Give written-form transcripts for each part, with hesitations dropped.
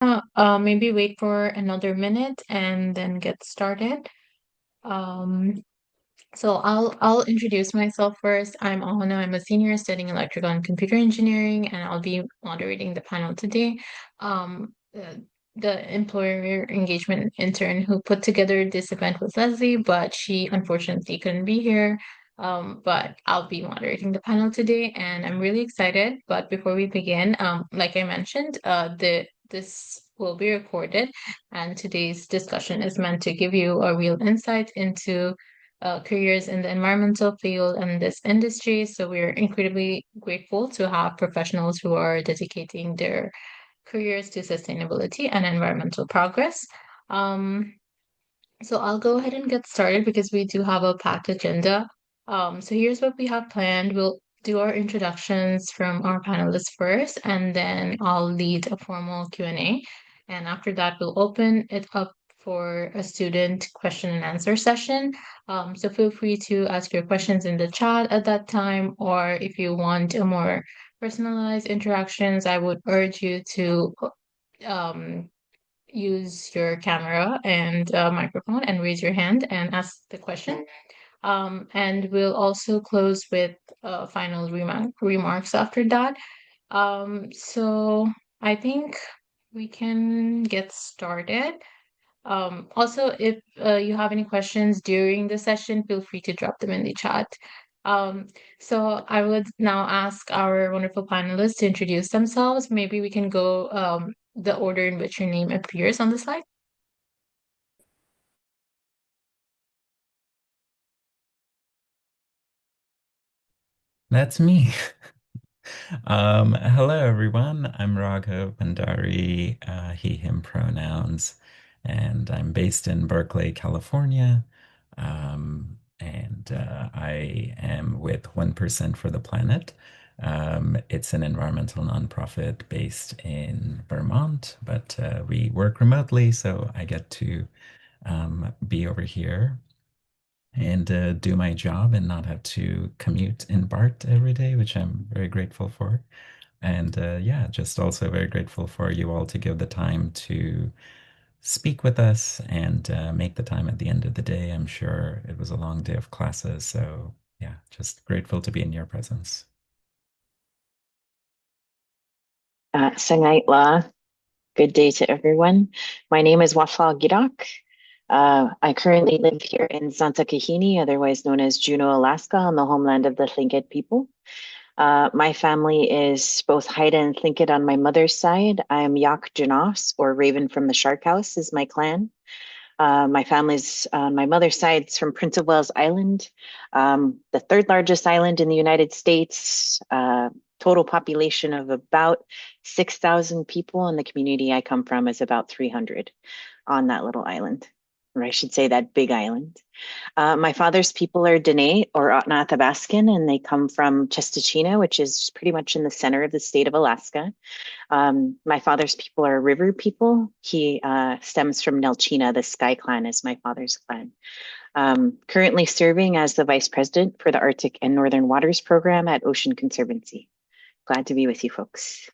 Maybe wait for another minute and then get started. Um, so I'll introduce myself first. I'm Ahana. I'm a senior studying electrical and computer engineering, and I'll be moderating the panel today. The employer engagement intern who put together this event was Leslie, but she unfortunately couldn't be here. But I'll be moderating the panel today, and I'm really excited. But before we begin, like I mentioned, the this will be recorded, and today's discussion is meant to give you a real insight into careers in the environmental field and this industry. So we're incredibly grateful to have professionals who are dedicating their careers to sustainability and environmental progress. Um, so I'll go ahead and get started because we do have a packed agenda. So here's what we have planned. We'll do our introductions from our panelists first, and then I'll lead a formal Q&A. And after that, we'll open it up for a student question and answer session. So feel free to ask your questions in the chat at that time, or if you want a more personalized interactions, I would urge you to um, use your camera and microphone and raise your hand and ask the question. And we'll also close with final remarks after that. So I think we can get started. Also, if you have any questions during the session, feel free to drop them in the chat. Um, so I would now ask our wonderful panelists to introduce themselves. Maybe we can go the order in which your name appears on the slide. That's me. Hello everyone. I'm Raghav Bandari, he, him pronouns, and I'm based in Berkeley, California. And I am with 1% for the Planet. It's an environmental nonprofit based in Vermont, but we work remotely, so I get to be over here and do my job and not have to commute in BART every day, which I'm very grateful for. And yeah, just also very grateful for you all to give the time to speak with us and make the time at the end of the day. I'm sure it was a long day of classes. So yeah, just grateful to be in your presence. Sangaitla, good day to everyone. My name is Wafa Girak. I currently live here in Santa Kahini, otherwise known as Juneau, Alaska, on the homeland of the Tlingit people. My family is both Haida and Tlingit on my mother's side. I am Yak Janos, or Raven from the Shark House, is my clan. My family's on my mother's side is from Prince of Wales Island, the third largest island in the United States. Total population of about 6,000 people, and the community I come from is about 300 on that little island, or I should say that big island. My father's people are Dene or Athabaskan, and they come from Chestachina, which is pretty much in the center of the state of Alaska. My father's people are river people. He stems from Nelchina. The Sky Clan is my father's clan. Currently serving as the vice president for the Arctic and Northern Waters program at Ocean Conservancy. Glad to be with you folks.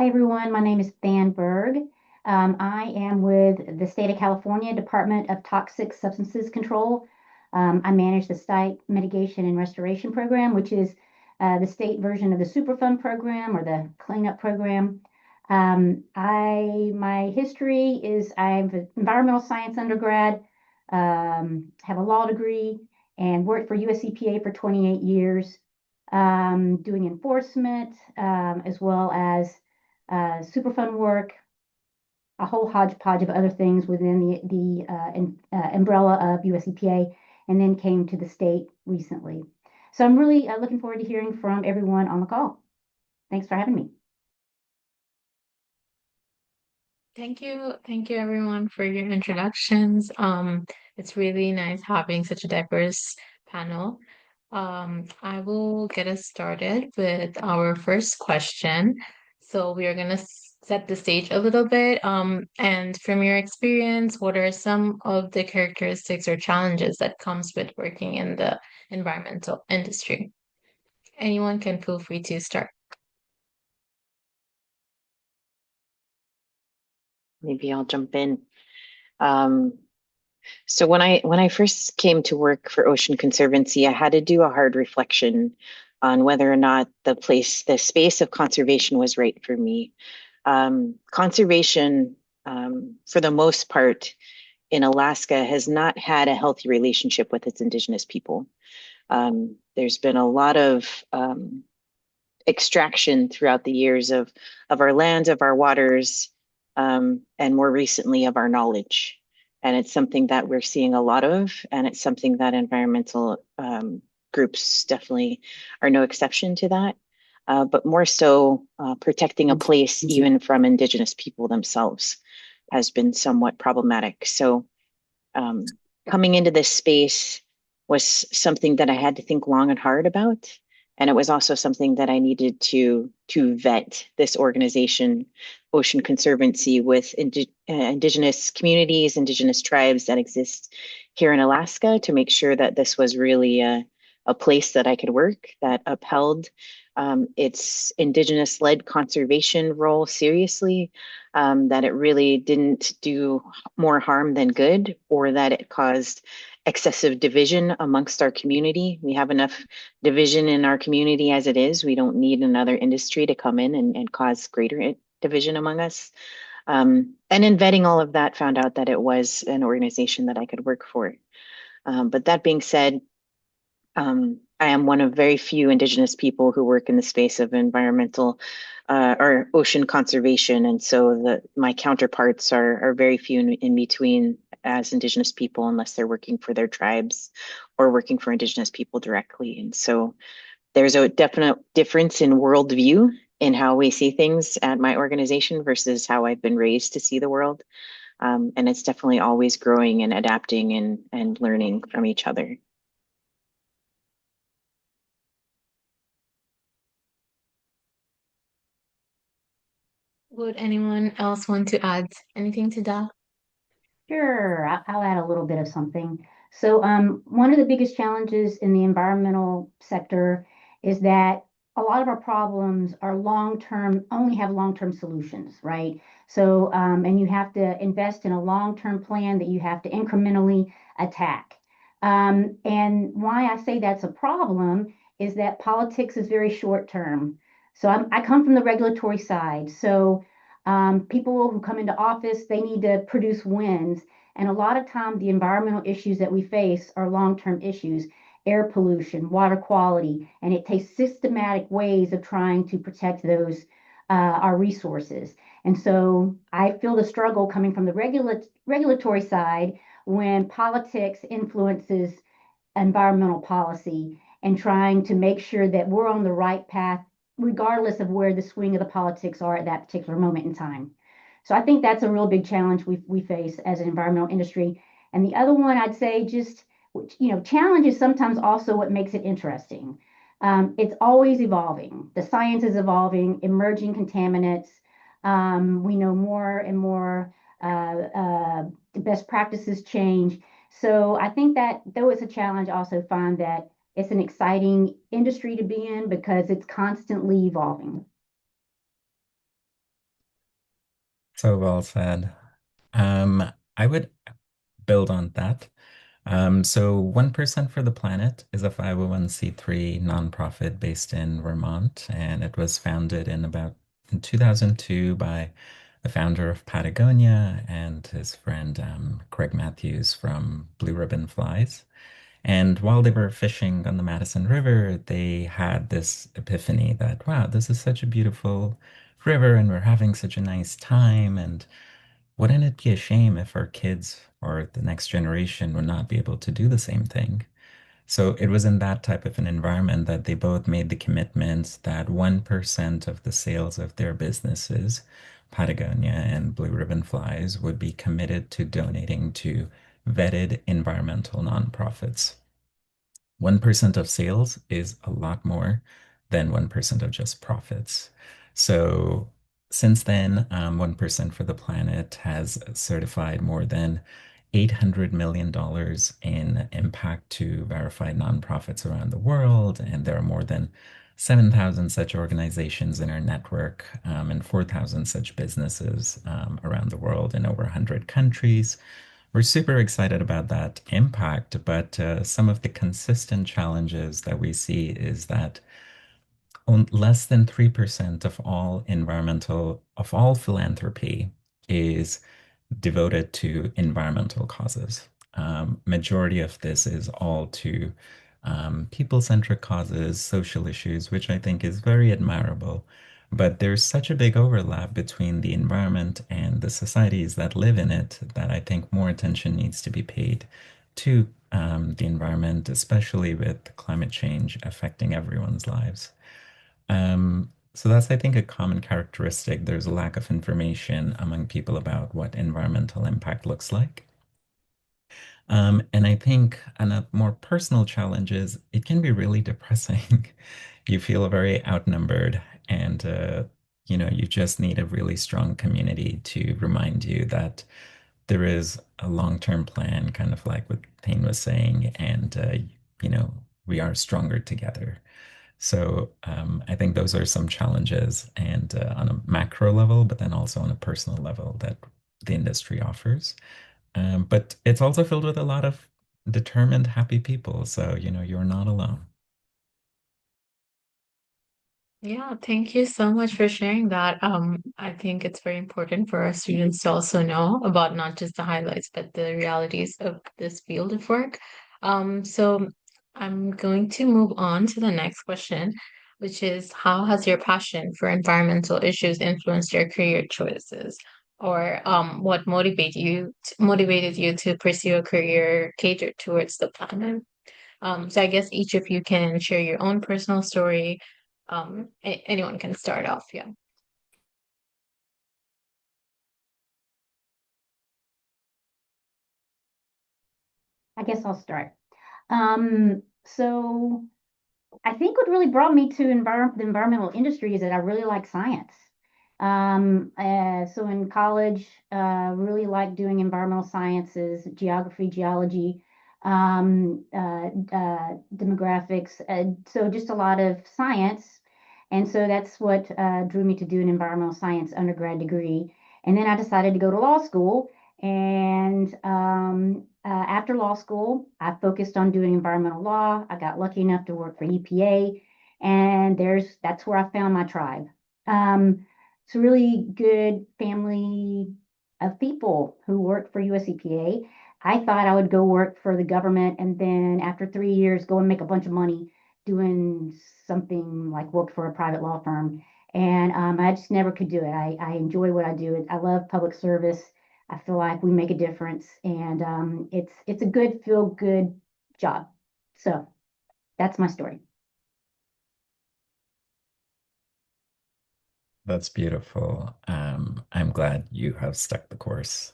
Hi, everyone. My name is Van Berg. I am with the State of California Department of Toxic Substances Control. I manage the Site Mitigation and Restoration Program, which is the state version of the Superfund program or the cleanup program. My history is I'm an environmental science undergrad, have a law degree, and worked for US EPA for 28 years, doing enforcement as well as Superfund work, a whole hodgepodge of other things within the umbrella of US EPA, and then came to the state recently. So I'm really looking forward to hearing from everyone on the call. Thanks for having me. Thank you everyone for your introductions. It's really nice having such a diverse panel. I will get us started with our first question. So we are gonna set the stage a little bit. And from your experience, what are some of the characteristics or challenges that comes with working in the environmental industry? Anyone can feel free to start. maybe I'll jump in. Um, so when I first came to work for Ocean Conservancy, I had to do a hard reflection on whether or not the space of conservation was right for me. Conservation, for the most part, in Alaska has not had a healthy relationship with its indigenous people. There's been a lot of extraction throughout the years of our lands, of our waters, and more recently of our knowledge. And it's something that we're seeing a lot of, and it's something that environmental groups definitely are no exception to that. But more so, protecting a place even from indigenous people themselves has been somewhat problematic. So coming into this space was something that I had to think long and hard about. And it was also something that I needed to vet this organization, Ocean Conservancy, with indigenous communities, indigenous tribes that exist here in Alaska, to make sure that this was really a place that I could work, that upheld its indigenous-led conservation role seriously, that it really didn't do more harm than good, or that it caused excessive division amongst our community. We have enough division in our community as it is. We don't need another industry to come in and cause greater division among us. And in vetting all of that, found out that it was an organization that I could work for. But that being said, I am one of very few Indigenous people who work in the space of environmental or ocean conservation, and so my counterparts are very few in between as Indigenous people, unless they're working for their tribes or working for Indigenous people directly. And so there's a definite difference in worldview in how we see things at my organization versus how I've been raised to see the world. And it's definitely always growing and adapting and learning from each other. Would anyone else want to add anything to that? Sure, I'll add a little bit of something. So, one of the biggest challenges in the environmental sector is that a lot of our problems are long-term, only have long-term solutions, right? So, and you have to invest in a long-term plan that you have to incrementally attack. And why I say that's a problem is that politics is very short-term. So, I come from the regulatory side. So, people who come into office, they need to produce wins. And a lot of time, the environmental issues that we face are long-term issues, air pollution, water quality, and it takes systematic ways of trying to protect those, our resources. And so I feel the struggle coming from the regulatory side when politics influences environmental policy and trying to make sure that we're on the right path, regardless of where the swing of the politics are at that particular moment in time. So I think that's a real big challenge we face as an environmental industry. And the other one I'd say just, challenge is sometimes also what makes it interesting. It's always evolving. The science is evolving, emerging contaminants. We know more and more best practices change. So I think that though it's a challenge, I also find that it's an exciting industry to be in because it's constantly evolving. So well said. I would build on that. So 1% for the Planet is a 501(c)(3) nonprofit based in Vermont, and it was founded in 2002 by the founder of Patagonia and his friend Craig Matthews from Blue Ribbon Flies. And while they were fishing on the Madison River, they had this epiphany that, wow, this is such a beautiful river and we're having such a nice time. And wouldn't it be a shame if our kids or the next generation would not be able to do the same thing? So it was in that type of an environment that they both made the commitments that 1% of the sales of their businesses, Patagonia and Blue Ribbon Flies, would be committed to donating to vetted environmental nonprofits. 1% of sales is a lot more than 1% of just profits. So since then, 1% for the Planet has certified more than $800 million in impact to verified nonprofits around the world. And there are more than 7,000 such organizations in our network, and 4,000 such businesses around the world in over 100 countries. We're super excited about that impact, but some of the consistent challenges that we see is that less than 3% of all philanthropy is devoted to environmental causes. Majority of this is all to people-centric causes, social issues, which I think is very admirable. But there's such a big overlap between the environment and the societies that live in it that I think more attention needs to be paid to the environment, especially with climate change affecting everyone's lives. So that's, I think, a common characteristic. There's a lack of information among people about what environmental impact looks like. And I think on a more personal challenge is it can be really depressing. You feel very outnumbered, and you just need a really strong community to remind you that there is a long-term plan, kind of like what Thane was saying, and you know, we are stronger together. So I think those are some challenges, and on a macro level, but then also on a personal level that the industry offers. But it's also filled with a lot of determined, happy people. So, you're not alone. Yeah, thank you so much for sharing that. I think it's very important for our students to also know about not just the highlights, but the realities of this field of work. So I'm going to move on to the next question, which is how has your passion for environmental issues influenced your career choices? Or what motivated you to pursue a career catered towards the planet? So I guess each of you can share your own personal story. Anyone can start off, yeah. I guess I'll start. So I think what really brought me to the environmental industry is that I really like science. So in college, really liked doing environmental sciences, geography, geology, demographics. So just a lot of science. And so that's what drew me to do an environmental science undergrad degree. And then I decided to go to law school. And after law school, I focused on doing environmental law. I got lucky enough to work for EPA, and that's where I found my tribe. It's a really good family of people who work for US EPA. I thought I would go work for the government and then after 3 years go and make a bunch of money doing something like work for a private law firm. And I just never could do it. I enjoy what I do. I love public service. I feel like we make a difference, and it's a good feel good job. So that's my story. That's beautiful. I'm glad you have stuck the course.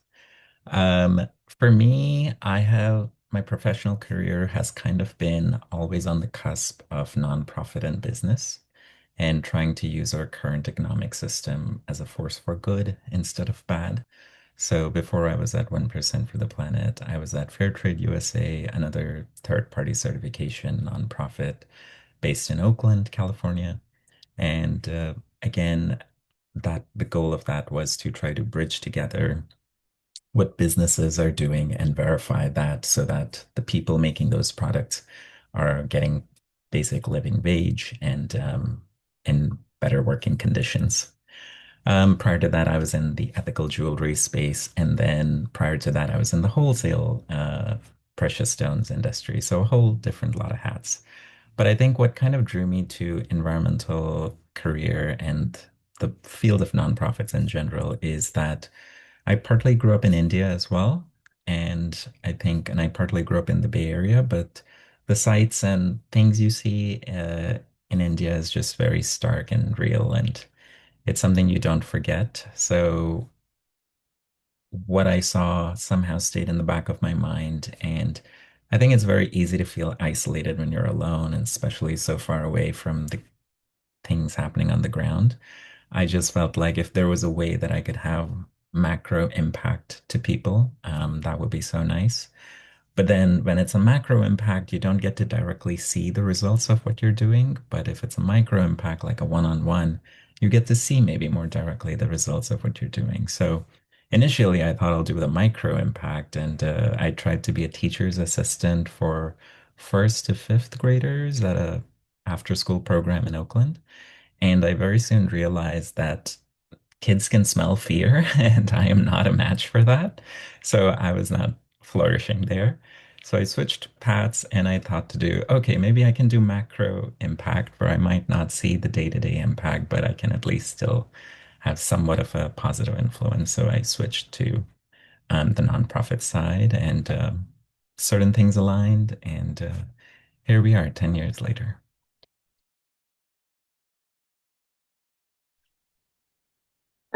For me, my professional career has kind of been always on the cusp of nonprofit and business and trying to use our current economic system as a force for good instead of bad. So before I was at 1% for the Planet, I was at Fairtrade USA, another third-party certification nonprofit based in Oakland, California. And again, that the goal of that was to try to bridge together what businesses are doing and verify that so that the people making those products are getting basic living wage and in better working conditions. Prior to that, I was in the ethical jewelry space, and then prior to that, I was in the wholesale precious stones industry. So a whole different lot of hats. But I think what kind of drew me to environmental career and the field of nonprofits in general is that I partly grew up in India as well. And I partly grew up in the Bay Area, but the sights and things you see in India is just very stark and real, and it's something you don't forget. So what I saw somehow stayed in the back of my mind. And I think it's very easy to feel isolated when you're alone, and especially so far away from the things happening on the ground. I just felt like if there was a way that I could have macro impact to people, that would be so nice. But then when it's a macro impact, you don't get to directly see the results of what you're doing. But if it's a micro impact, like a one-on-one, you get to see maybe more directly the results of what you're doing. So initially, I thought I'll do the micro impact, and I tried to be a teacher's assistant for first to fifth graders at a after-school program in Oakland. And I very soon realized that kids can smell fear, and I am not a match for that. So I was not flourishing there. So I switched paths and I thought to do, okay, maybe I can do macro impact where I might not see the day-to-day impact, but I can at least still have somewhat of a positive influence. So I switched to the nonprofit side, and certain things aligned. And here we are 10 years later.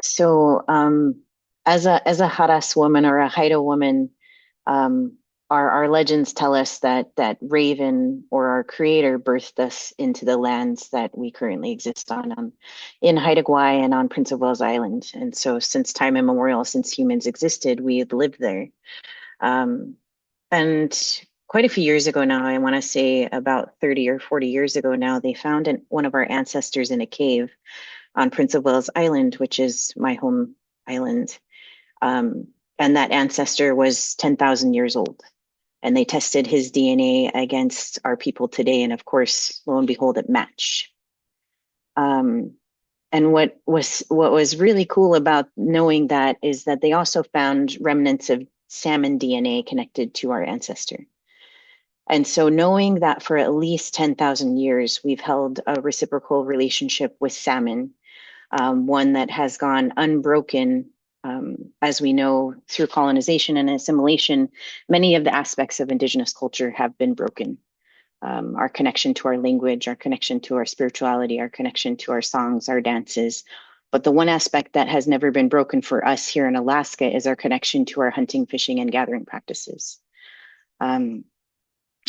So, as a Haras woman or a Haida woman, our legends tell us that Raven or our creator birthed us into the lands that we currently exist on, in Haida Gwaii and on Prince of Wales Island. And so, since time immemorial, since humans existed, we have lived there. And quite a few years ago now, I want to say about 30 or 40 years ago now, they found one of our ancestors in a cave on Prince of Wales Island, which is my home island. And that ancestor was 10,000 years old. And they tested his DNA against our people today. And of course, lo and behold, it matched. And what was really cool about knowing that is that they also found remnants of salmon DNA connected to our ancestor. And so knowing that for at least 10,000 years, we've held a reciprocal relationship with salmon, one that has gone unbroken, as we know, through colonization and assimilation. Many of the aspects of Indigenous culture have been broken. Our connection to our language, our connection to our spirituality, our connection to our songs, our dances. But the one aspect that has never been broken for us here in Alaska is our connection to our hunting, fishing, and gathering practices.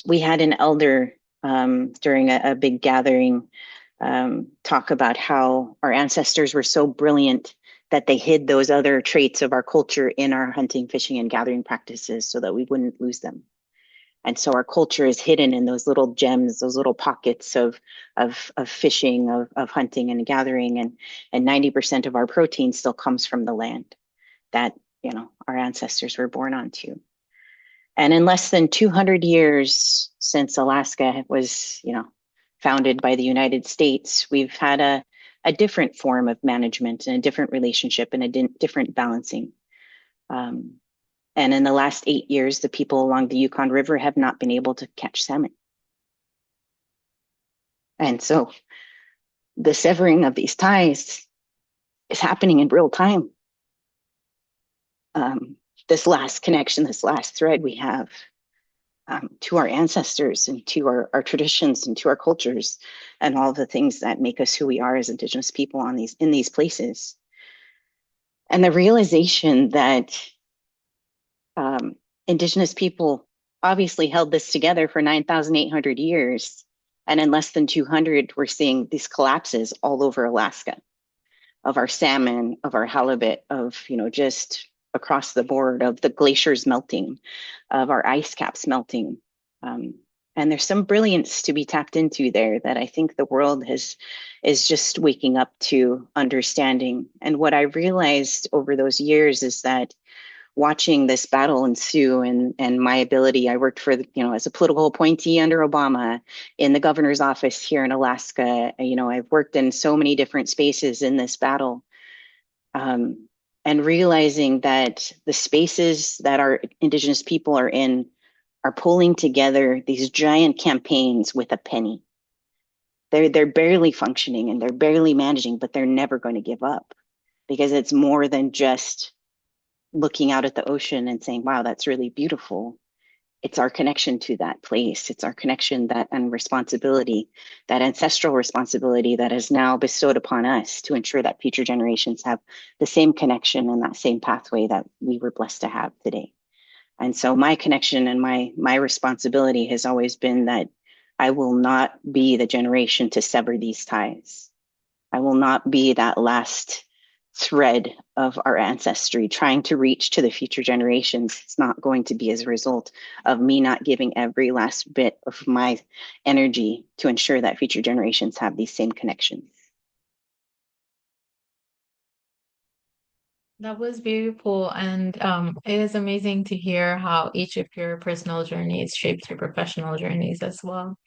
We had an elder during a big gathering talk about how our ancestors were so brilliant that they hid those other traits of our culture in our hunting, fishing, and gathering practices so that we wouldn't lose them. And so our culture is hidden in those little gems, those little pockets of fishing, of hunting and gathering, and 90% of our protein still comes from the land that, you know, our ancestors were born onto. And in less than 200 years since Alaska was, you know, founded by the United States, we've had a different form of management and a different relationship and a different balancing. And in the last 8 years, the people along the Yukon River have not been able to catch salmon. And so the severing of these ties is happening in real time. This last connection, this last thread we have to our ancestors and to our traditions and to our cultures and all the things that make us who we are as Indigenous people in these places. And the realization that Indigenous people obviously held this together for 9,800 years. And in less than 200, we're seeing these collapses all over Alaska of our salmon, of our halibut, of, you know, just across the board, of the glaciers melting, of our ice caps melting. And there's some brilliance to be tapped into there that I think the world is just waking up to understanding. And what I realized over those years is that watching this battle ensue and my ability, I worked for, you know, as a political appointee under Obama in the governor's office here in Alaska. You know, I've worked in so many different spaces in this battle. And realizing that the spaces that our Indigenous people are in are pulling together these giant campaigns with a penny. They're barely functioning and they're barely managing, but they're never going to give up because it's more than just looking out at the ocean and saying, wow, that's really beautiful. It's our connection to that place. It's our connection and responsibility, that ancestral responsibility that is now bestowed upon us to ensure that future generations have the same connection and that same pathway that we were blessed to have today. And so my connection and my responsibility has always been that I will not be the generation to sever these ties. I will not be that last thread of our ancestry, trying to reach to the future generations. It's not going to be as a result of me not giving every last bit of my energy to ensure that future generations have these same connections. That was beautiful, and it is amazing to hear how each of your personal journeys shaped your professional journeys as well.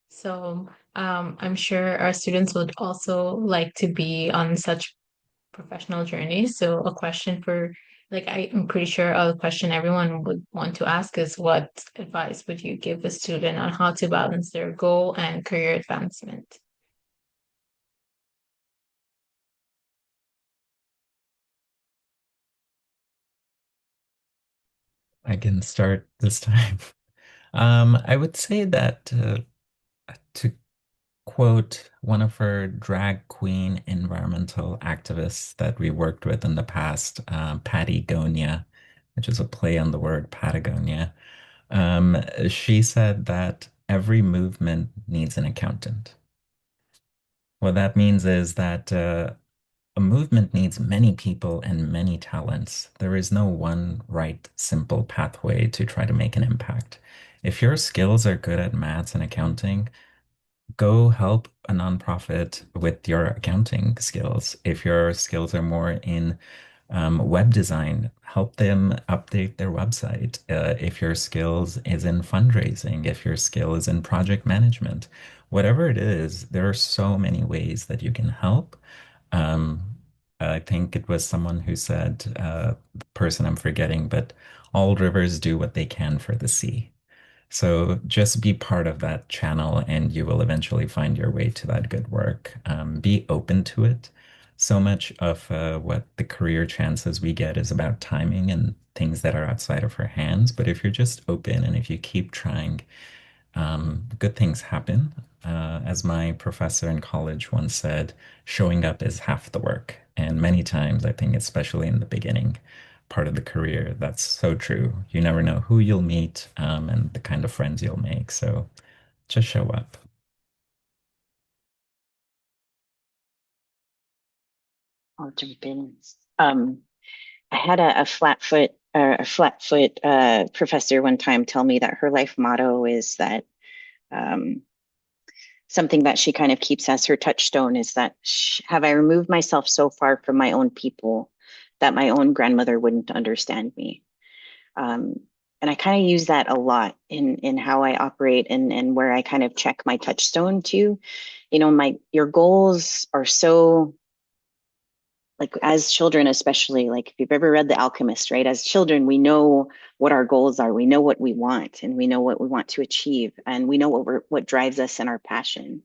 So I'm sure our students would also like to be on such professional journeys. So a question for, like, I'm pretty sure a question everyone would want to ask is, what advice would you give a student on how to balance their goal and career advancement? I can start this time. I would say that to quote one of our drag queen environmental activists that we worked with in the past, Patagonia, which is a play on the word Patagonia. She said that every movement needs an accountant. What that means is that a movement needs many people and many talents. There is no one right, simple pathway to try to make an impact. If your skills are good at maths and accounting, go help a nonprofit with your accounting skills. If your skills are more in web design, help them update their website. If your skills is in fundraising, if your skill is in project management, whatever it is, there are so many ways that you can help. Um, I think it was someone who said, the person I'm forgetting, but all rivers do what they can for the sea. So just be part of that channel and you will eventually find your way to that good work. Be open to it. So much of what the career chances we get is about timing and things that are outside of our hands. But if you're just open and if you keep trying, good things happen. As my professor in college once said, showing up is half the work. And many times, I think, especially in the beginning part of the career, that's so true. You never know who you'll meet, and the kind of friends you'll make. So just show up. I'll jump in. I had a flat foot professor one time tell me that her life motto is that um, something that she kind of keeps as her touchstone is that have I removed myself so far from my own people that my own grandmother wouldn't understand me? Um, and I kind of use that a lot in how I operate and where I kind of check my touchstone too. You know, your goals are so, like, as children, especially, like if you've ever read The Alchemist, right? As children, we know what our goals are, we know what we want, and we know what we want to achieve, and we know what drives us and our passion.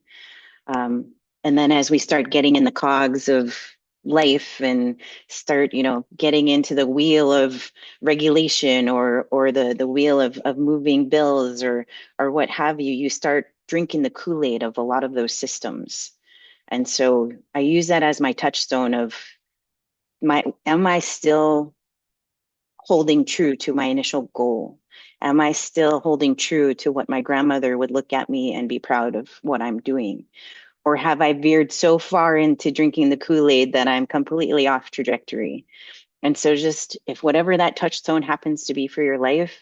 Um, and then as we start getting in the cogs of life and start, you know, getting into the wheel of regulation or the wheel of moving bills or what have you, you start drinking the Kool-Aid of a lot of those systems. And so I use that as my touchstone of am I still holding true to my initial goal? Am I still holding true to what my grandmother would look at me and be proud of what I'm doing? Or have I veered so far into drinking the Kool-Aid that I'm completely off trajectory? And so just if whatever that touchstone happens to be for your life,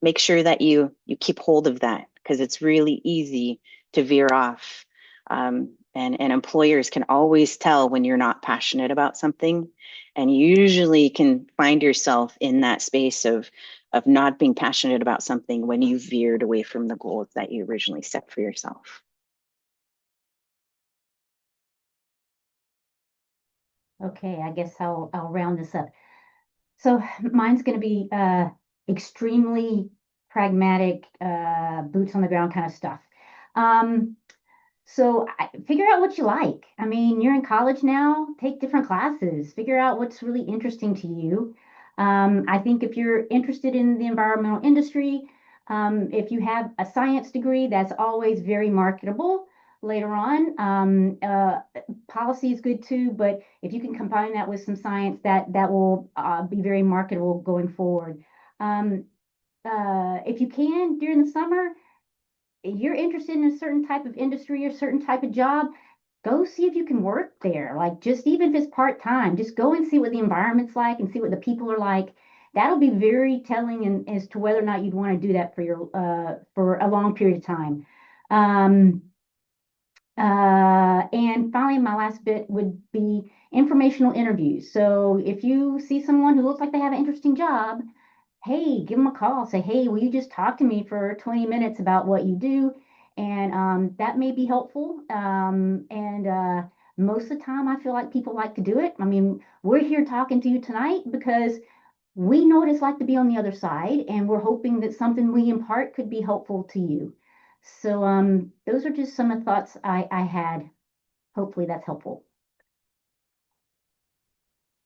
make sure that you keep hold of that because it's really easy to veer off. And employers can always tell when you're not passionate about something, and you usually can find yourself in that space of not being passionate about something when you veered away from the goals that you originally set for yourself. Okay, I guess I'll round this up. So mine's going to be extremely pragmatic, boots on the ground kind of stuff. Um, Figure out what you like. I mean, you're in college now, take different classes, figure out what's really interesting to you. I think if you're interested in the environmental industry, if you have a science degree, that's always very marketable later on. Policy is good too, but if you can combine that with some science, that will be very marketable going forward. Um, if you can during the summer, you're interested in a certain type of industry or certain type of job, go see if you can work there. Like just even if it's part-time, just go and see what the environment's like and see what the people are like. That'll be very telling as to whether or not you'd want to do that for your for a long period of time. Um, and finally, my last bit would be informational interviews. So if you see someone who looks like they have an interesting job, hey, give them a call. Say, hey, will you just talk to me for 20 minutes about what you do? And that may be helpful. And most of the time, I feel like people like to do it. I mean, we're here talking to you tonight because we know what it's like to be on the other side, and we're hoping that something we impart could be helpful to you. So those are just some of the thoughts I had. Hopefully that's helpful.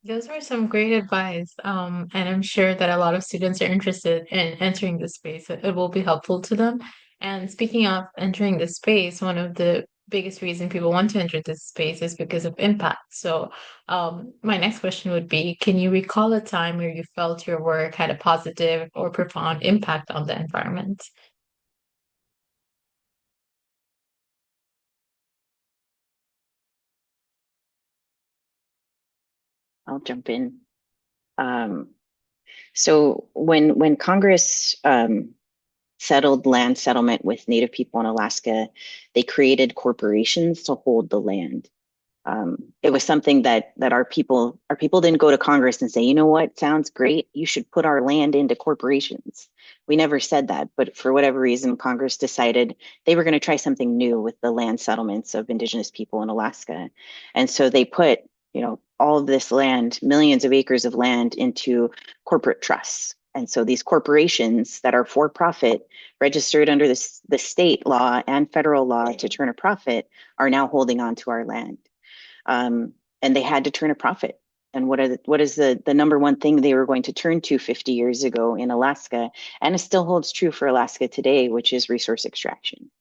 Those were some great advice. And I'm sure that a lot of students are interested in entering this space. It will be helpful to them. And speaking of entering the space, one of the biggest reason people want to enter this space is because of impact. So, my next question would be, can you recall a time where you felt your work had a positive or profound impact on the environment? I'll jump in. So when Congress settled land settlement with Native people in Alaska, they created corporations to hold the land. It was something that our people didn't go to Congress and say, you know what, sounds great. You should put our land into corporations. We never said that, but for whatever reason, Congress decided they were going to try something new with the land settlements of Indigenous people in Alaska, and so they put, all of this land, millions of acres of land, into corporate trusts. And so these corporations that are for profit, registered under the state law and federal law to turn a profit, are now holding on to our land. And they had to turn a profit. And what is the number one thing they were going to turn to 50 years ago in Alaska? And it still holds true for Alaska today, which is resource extraction.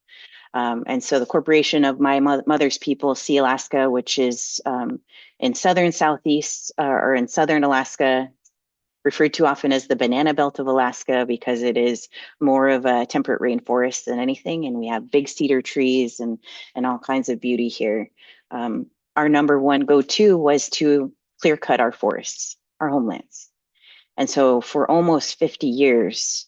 And so the corporation of my mother's people, Sealaska, which is in southern southeast or in southern Alaska, referred to often as the banana belt of Alaska because it is more of a temperate rainforest than anything. And we have big cedar trees and all kinds of beauty here. Our number one go-to was to clear cut our forests, our homelands. And so for almost 50 years,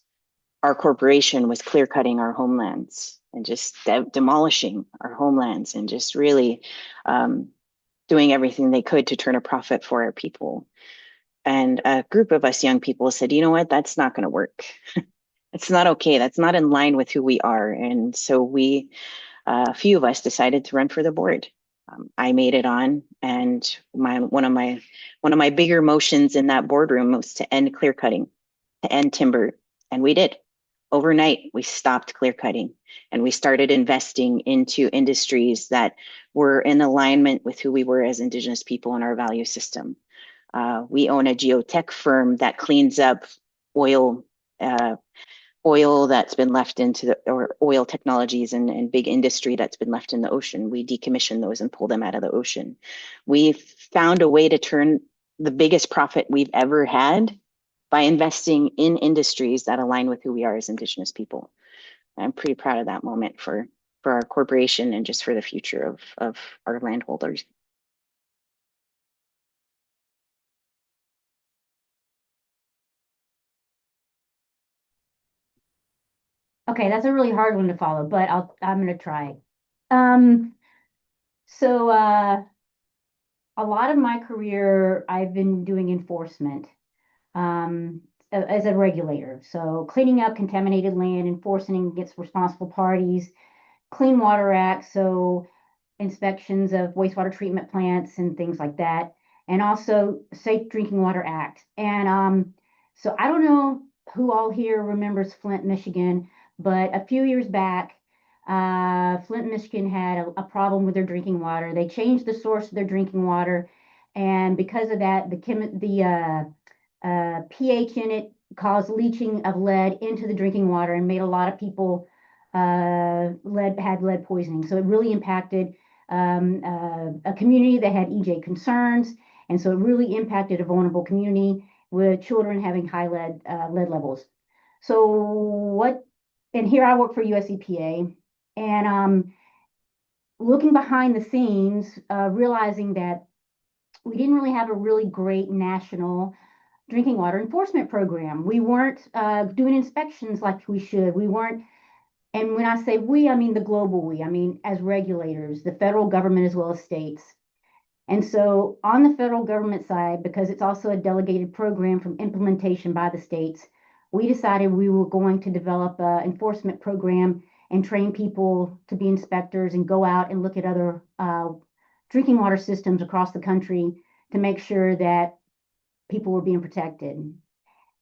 our corporation was clear cutting our homelands and just demolishing our homelands and just really doing everything they could to turn a profit for our people. And a group of us young people said, you know what, that's not going to work. It's not okay. That's not in line with who we are. And so a few of us decided to run for the board. I made it on, and one of my bigger motions in that boardroom was to end clear cutting, to end timber, and we did. Overnight, we stopped clear cutting, and we started investing into industries that were in alignment with who we were as Indigenous people in our value system. We own a geotech firm that cleans up oil that's been left or oil technologies and big industry that's been left in the ocean. We decommission those and pull them out of the ocean. We've found a way to turn the biggest profit we've ever had by investing in industries that align with who we are as Indigenous people. I'm pretty proud of that moment for our corporation and just for the future of our landholders. Okay, that's a really hard one to follow, but I'm gonna try. Um, so a lot of my career I've been doing enforcement as a regulator. So cleaning up contaminated land, enforcing against responsible parties, Clean Water Act, so inspections of wastewater treatment plants and things like that, and also Safe Drinking Water Act. And so I don't know who all here remembers Flint, Michigan, but a few years back, Flint, Michigan had a problem with their drinking water. They changed the source of their drinking water, and because of that, the pH in it caused leaching of lead into the drinking water and made a lot of people had lead poisoning. So it really impacted a community that had EJ concerns, and so it really impacted a vulnerable community with children having high lead levels. So and here I work for US EPA, and looking behind the scenes, realizing that we didn't really have a really great national drinking water enforcement program. We weren't doing inspections like we should. We weren't, and when I say we, I mean the global we. I mean as regulators, the federal government as well as states. And so on the federal government side, because it's also a delegated program from implementation by the states, we decided we were going to develop an enforcement program and train people to be inspectors and go out and look at other drinking water systems across the country to make sure that people were being protected.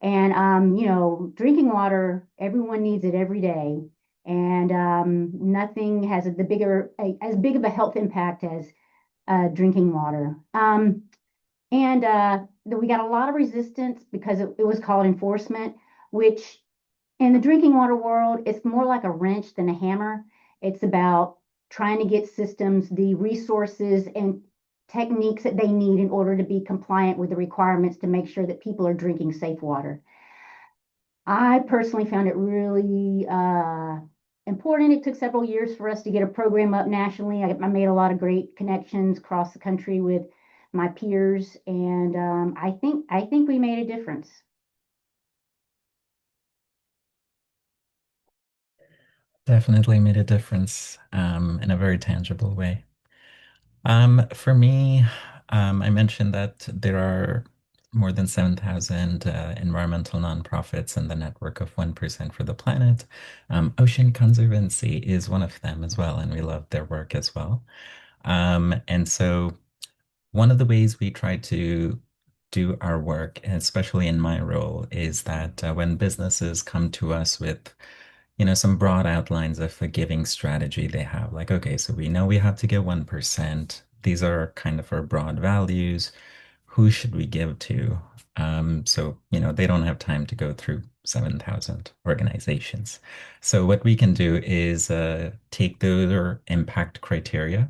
And drinking water, everyone needs it every day, and nothing has as big of a health impact as drinking water. And we got a lot of resistance because it was called enforcement, which in the drinking water world, it's more like a wrench than a hammer. It's about trying to get systems the resources and techniques that they need in order to be compliant with the requirements to make sure that people are drinking safe water. I personally found it really important. It took several years for us to get a program up nationally. I made a lot of great connections across the country with my peers, and I think we made a difference. Definitely made a difference in a very tangible way. For me, I mentioned that there are more than 7,000 environmental nonprofits in the network of 1% for the planet. Ocean Conservancy is one of them as well, and we love their work as well. And so one of the ways we try to do our work, especially in my role, is that when businesses come to us with some broad outlines of a giving strategy they have. Like, okay, so we know we have to get 1%. These are kind of our broad values. Who should we give to? So they don't have time to go through 7,000 organizations. So what we can do is take their impact criteria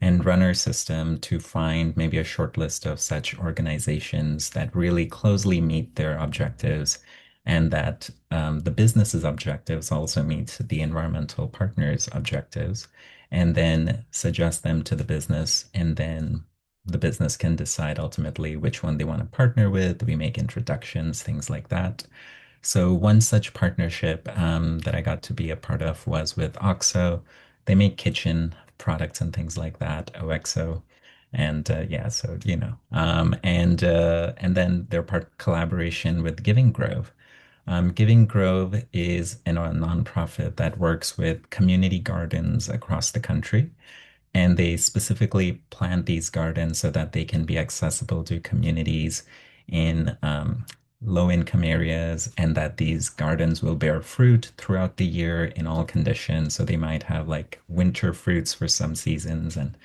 and run our system to find maybe a short list of such organizations that really closely meet their objectives and that the business's objectives also meet the environmental partners' objectives, and then suggest them to the business. And then the business can decide ultimately which one they want to partner with. We make introductions, things like that. So one such partnership that I got to be a part of was with OXO. They make kitchen products and things like that, OXO. And yeah, so and then their part collaboration with Giving Grove. Giving Grove is a nonprofit that works with community gardens across the country, and they specifically plant these gardens so that they can be accessible to communities in low-income areas, and that these gardens will bear fruit throughout the year in all conditions. So they might have like winter fruits for some seasons and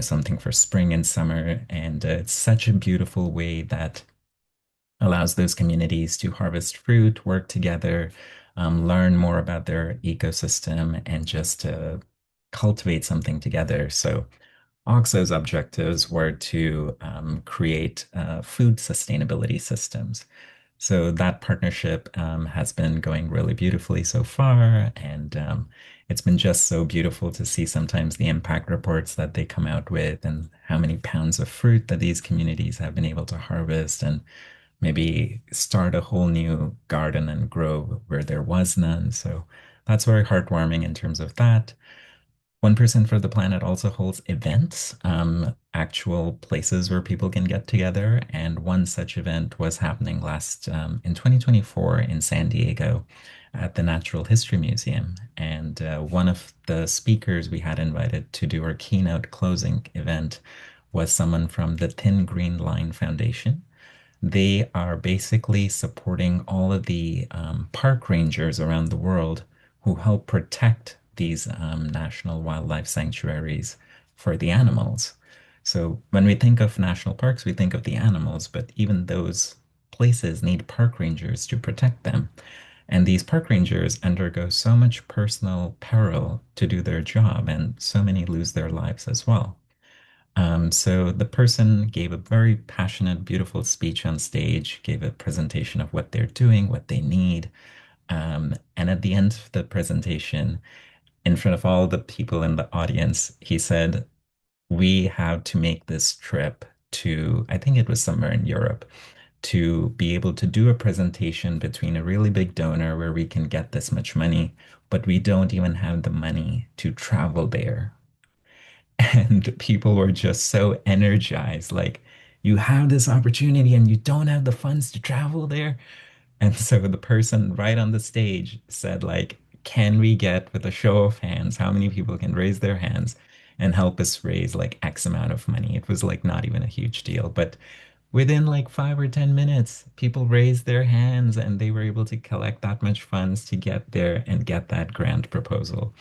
something for spring and summer. And it's such a beautiful way that allows those communities to harvest fruit, work together, learn more about their ecosystem, and just cultivate something together. So OXO's objectives were to create food sustainability systems. So that partnership has been going really beautifully so far, and it's been just so beautiful to see sometimes the impact reports that they come out with and how many pounds of fruit that these communities have been able to harvest and maybe start a whole new garden and grove where there was none. So that's very heartwarming in terms of that. 1% for the Planet also holds events, actual places where people can get together. And one such event was happening last in 2024 in San Diego at the Natural History Museum. And one of the speakers we had invited to do our keynote closing event was someone from the Thin Green Line Foundation. They are basically supporting all of the park rangers around the world who help protect these national wildlife sanctuaries for the animals. So when we think of national parks, we think of the animals, but even those places need park rangers to protect them. And these park rangers undergo so much personal peril to do their job, and so many lose their lives as well. So the person gave a very passionate, beautiful speech on stage, gave a presentation of what they're doing, what they need. And at the end of the presentation, in front of all the people in the audience, he said, we have to make this trip to, I think it was somewhere in Europe, to be able to do a presentation between a really big donor where we can get this much money, but we don't even have the money to travel there. And people were just so energized, like, you have this opportunity and you don't have the funds to travel there. And so the person right on the stage said, like, can we get, with a show of hands, how many people can raise their hands and help us raise like X amount of money? It was like not even a huge deal, but within like 5 or 10 minutes, people raised their hands and they were able to collect that much funds to get there and get that grant proposal.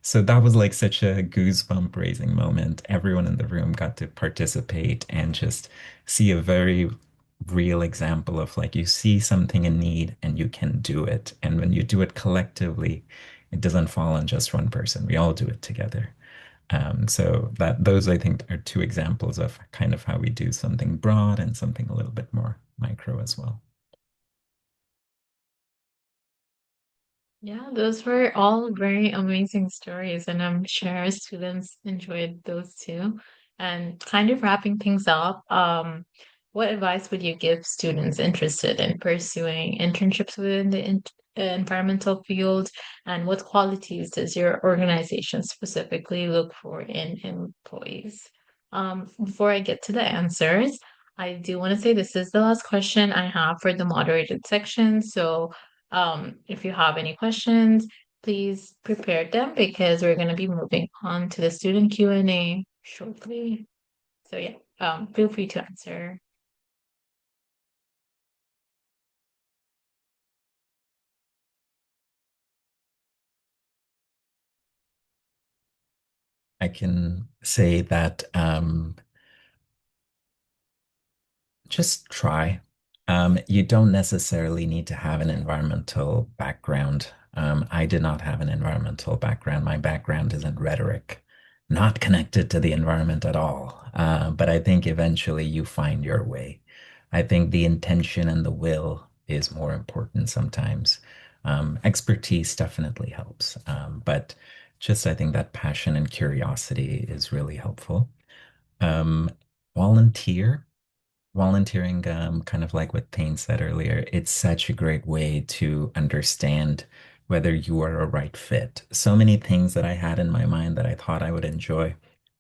So that was like such a goosebump raising moment. Everyone in the room got to participate and just see a very real example of like you see something in need and you can do it. And when you do it collectively, it doesn't fall on just one person. We all do it together. So that those I think are two examples of kind of how we do something broad and something a little bit more micro as well. Yeah, those were all very amazing stories, and I'm sure our students enjoyed those too. And kind of wrapping things up, what advice would you give students interested in pursuing internships within the environmental field, and what qualities does your organization specifically look for in employees? Before I get to the answers, I do want to say this is the last question I have for the moderated section. So if you have any questions, please prepare them because we're going to be moving on to the student Q&A shortly. So yeah, feel free to answer. I can say that just try. You don't necessarily need to have an environmental background. I did not have an environmental background. My background is in rhetoric, not connected to the environment at all. But I think eventually you find your way. I think the intention and the will is more important sometimes. Expertise definitely helps. But just I think that passion and curiosity is really helpful. Um, volunteer volunteering, kind of like what Thane said earlier, it's such a great way to understand whether you are a right fit. So many things that I had in my mind that I thought I would enjoy,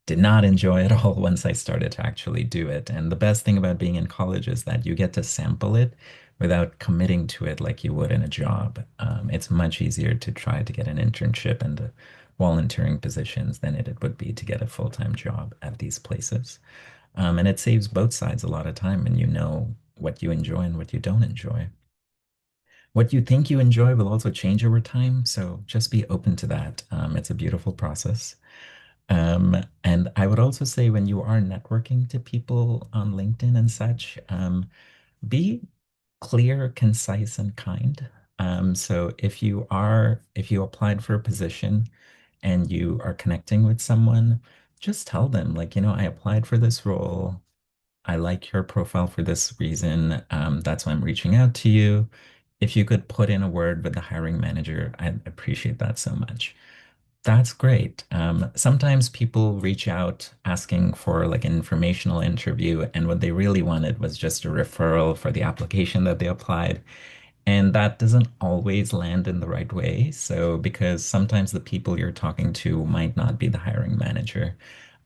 did not enjoy at all once I started to actually do it. And the best thing about being in college is that you get to sample it without committing to it like you would in a job. It's much easier to try to get an internship and volunteering positions than it would be to get a full-time job at these places. And it saves both sides a lot of time, and you know what you enjoy and what you don't enjoy. What you think you enjoy will also change over time, so just be open to that. It's a beautiful process. And I would also say when you are networking to people on LinkedIn and such, be clear, concise, and kind. So if you applied for a position and you are connecting with someone, just tell them, like, I applied for this role. I like your profile for this reason. That's why I'm reaching out to you. If you could put in a word with the hiring manager, I'd appreciate that so much. That's great. Sometimes people reach out asking for like an informational interview, and what they really wanted was just a referral for the application that they applied. And that doesn't always land in the right way. So, because sometimes the people you're talking to might not be the hiring manager.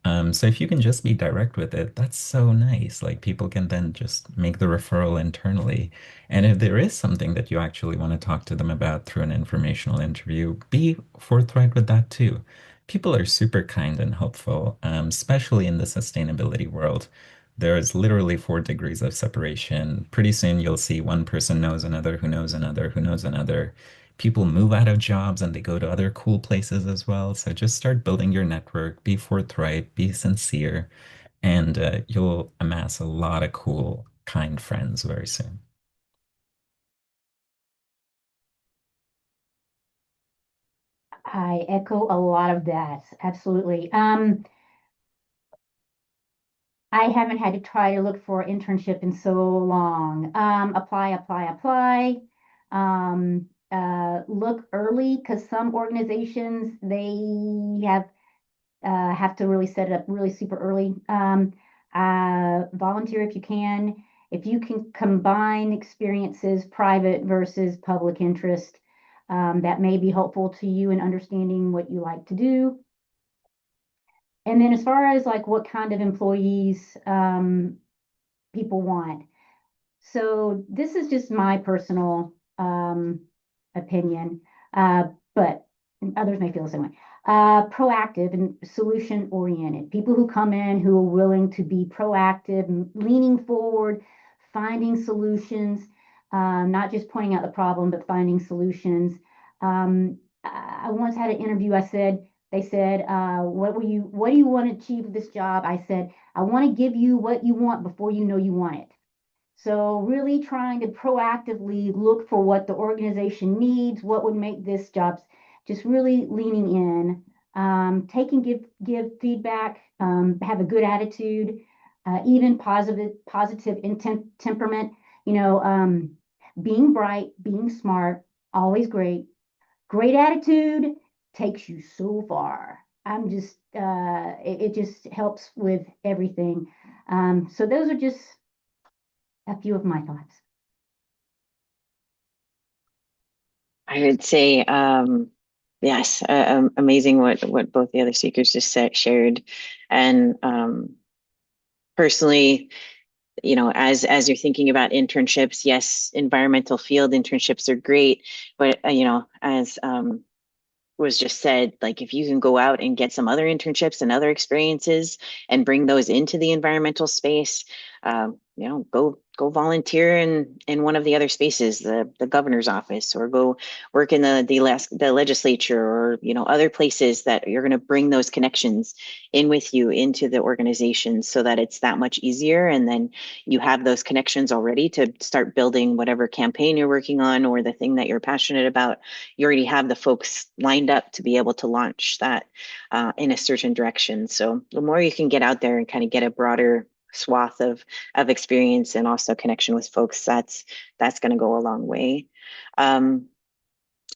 So if you can just be direct with it, that's so nice. Like people can then just make the referral internally. And if there is something that you actually want to talk to them about through an informational interview, be forthright with that too. People are super kind and helpful, especially in the sustainability world. There's literally 4 degrees of separation. Pretty soon you'll see one person knows another who knows another who knows another. People move out of jobs and they go to other cool places as well. So just start building your network, be forthright, be sincere, and you'll amass a lot of cool, kind friends very soon. I echo a lot of that. Absolutely. I haven't had to try to look for an internship in so long. Apply, apply, apply. look early because some organizations they have to really set it up really super early. Volunteer if you can. If you can combine experiences, private versus public interest, that may be helpful to you in understanding what you like to do. And then as far as like what kind of employees people want. So this is just my personal opinion, but others may feel the same way. Proactive and solution oriented. People who come in who are willing to be proactive, leaning forward, finding solutions, not just pointing out the problem, but finding solutions. I once had an interview. They said, what do you want to achieve with this job? I said, I want to give you what you want before you know you want it. So really trying to proactively look for what the organization needs, what would make this job, just really leaning in, give feedback, have a good attitude, even positive temperament. You know, being bright, being smart, always great. Great attitude takes you so far. It just helps with everything. So those are just a few of my thoughts. I would say, yes, amazing what both the other speakers just shared. And personally, you know, as you're thinking about internships, yes, environmental field internships are great, but you know, as was just said, like if you can go out and get some other internships and other experiences and bring those into the environmental space, you know, go volunteer in one of the other spaces, the governor's office, or go work in the legislature, or you know, other places that you're going to bring those connections in with you into the organization, so that it's that much easier. And then you have those connections already to start building whatever campaign you're working on or the thing that you're passionate about. You already have the folks lined up to be able to launch that in a certain direction. So the more you can get out there and kind of get a broader swath of experience and also connection with folks, that's going to go a long way. And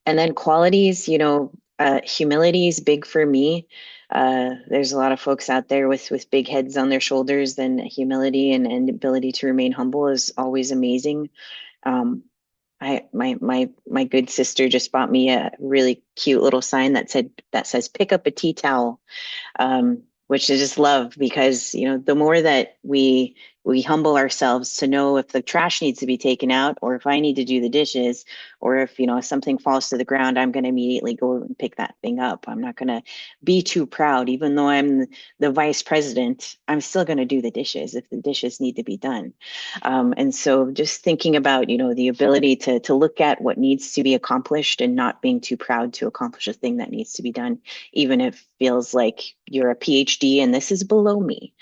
then qualities, you know, humility is big for me. There's a lot of folks out there with big heads on their shoulders. Then humility and ability to remain humble is always amazing. My good sister just bought me a really cute little sign that says pick up a tea towel, which I just love, because you know, the more that we humble ourselves to know if the trash needs to be taken out, or if I need to do the dishes, or if, you know, if something falls to the ground, I'm going to immediately go and pick that thing up. I'm not going to be too proud. Even though I'm the vice president, I'm still going to do the dishes if the dishes need to be done. And so just thinking about, you know, the ability to look at what needs to be accomplished and not being too proud to accomplish a thing that needs to be done, even if it feels like you're a PhD and this is below me.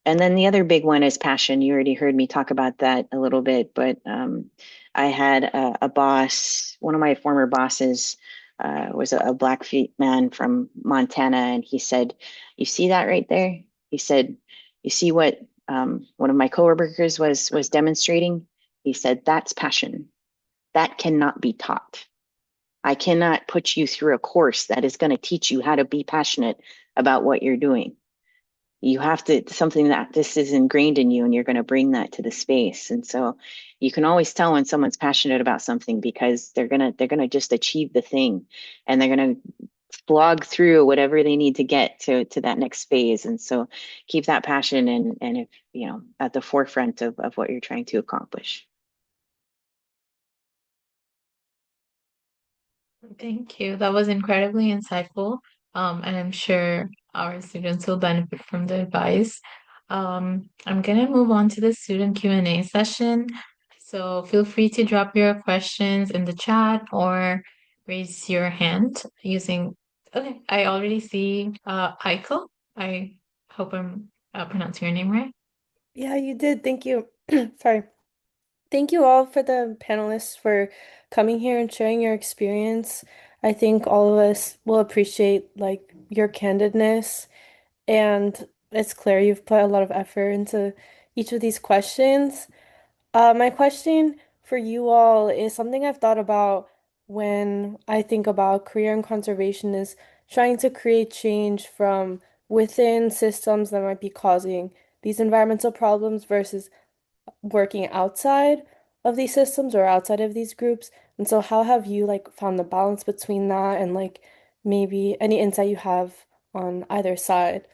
And then the other big one is passion. You already heard me talk about that a little bit, but I had a boss, one of my former bosses was a Blackfeet man from Montana, and he said, "You see that right there?" He said, "You see what one of my coworkers was demonstrating?" He said, "That's passion. That cannot be taught. I cannot put you through a course that is going to teach you how to be passionate about what you're doing. You have to, something that this is ingrained in you, and you're going to bring that to the space." And so you can always tell when someone's passionate about something, because they're going to just achieve the thing, and they're going to slog through whatever they need to get to that next phase. And so keep that passion and if, you know, at the forefront of what you're trying to accomplish. Thank you. That was incredibly insightful. And I'm sure our students will benefit from the advice. I'm gonna move on to the student Q&A session. So feel free to drop your questions in the chat or raise your hand using, okay, I already see Aiko. I hope I'm pronouncing your name right. Yeah, you did. Thank you. Sorry. Thank you all for the panelists for coming here and sharing your experience. I think all of us will appreciate like your candidness, and it's clear you've put a lot of effort into each of these questions. My question for you all is something I've thought about when I think about career in conservation is trying to create change from within systems that might be causing these environmental problems versus working outside of these systems or outside of these groups. And so how have you like found the balance between that and like maybe any insight you have on either side?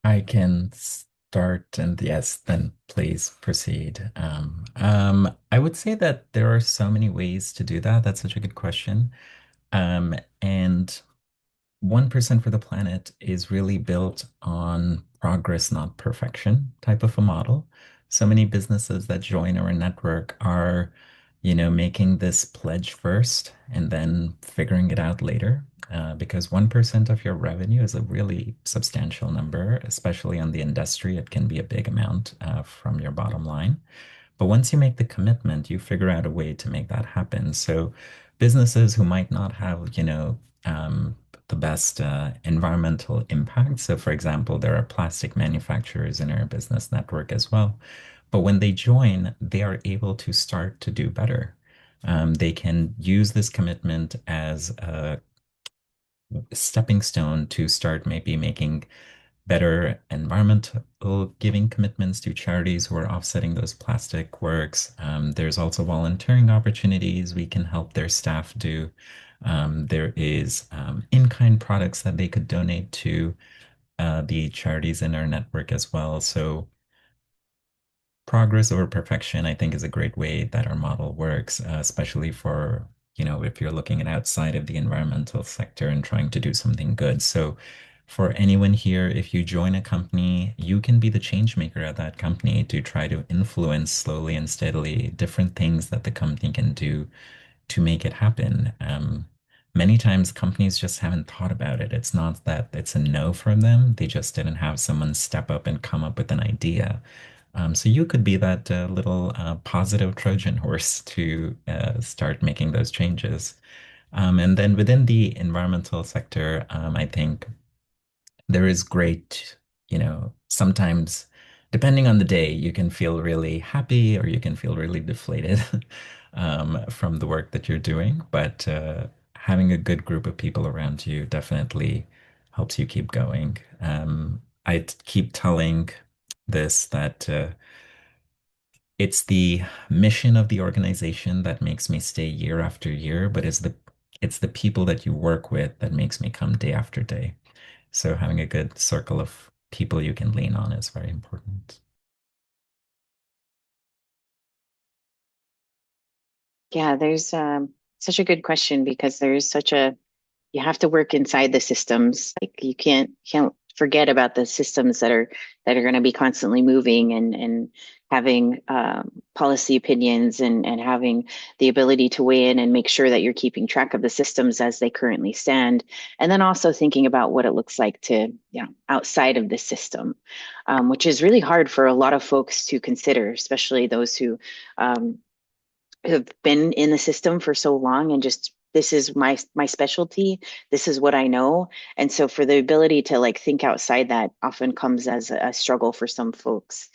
I can start, and yes, then please proceed. I would say that there are so many ways to do that. That's such a good question. And 1% for the planet is really built on progress, not perfection type of a model. So many businesses that join our network are, making this pledge first and then figuring it out later. Because 1% of your revenue is a really substantial number, especially on the industry. It can be a big amount from your bottom line. But once you make the commitment, you figure out a way to make that happen. So businesses who might not have, the best environmental impact. So, for example, there are plastic manufacturers in our business network as well. But when they join, they are able to start to do better. They can use this commitment as a stepping stone to start maybe making better environmental giving commitments to charities who are offsetting those plastic works. There's also volunteering opportunities we can help their staff do. There is in-kind products that they could donate to the charities in our network as well. So progress over perfection, I think, is a great way that our model works, especially for, if you're looking at outside of the environmental sector and trying to do something good. So for anyone here, if you join a company, you can be the change maker at that company to try to influence slowly and steadily different things that the company can do to make it happen. Many times companies just haven't thought about it. It's not that it's a no from them. They just didn't have someone step up and come up with an idea. So you could be that little positive Trojan horse to start making those changes. And then within the environmental sector, I think there is great, sometimes depending on the day, you can feel really happy or you can feel really deflated from the work that you're doing. But having a good group of people around you definitely helps you keep going. Keep telling this that it's the mission of the organization that makes me stay year after year, but it's the people that you work with that makes me come day after day. So having a good circle of people you can lean on is very important. Yeah, there's such a good question because there's such a you have to work inside the systems. Like you can't forget about the systems that are going to be constantly moving and having policy opinions and having the ability to weigh in and make sure that you're keeping track of the systems as they currently stand, and then also thinking about what it looks like to outside of the system, which is really hard for a lot of folks to consider, especially those who have been in the system for so long and just this is my specialty, this is what I know. And so for the ability to like think outside that often comes as a struggle for some folks.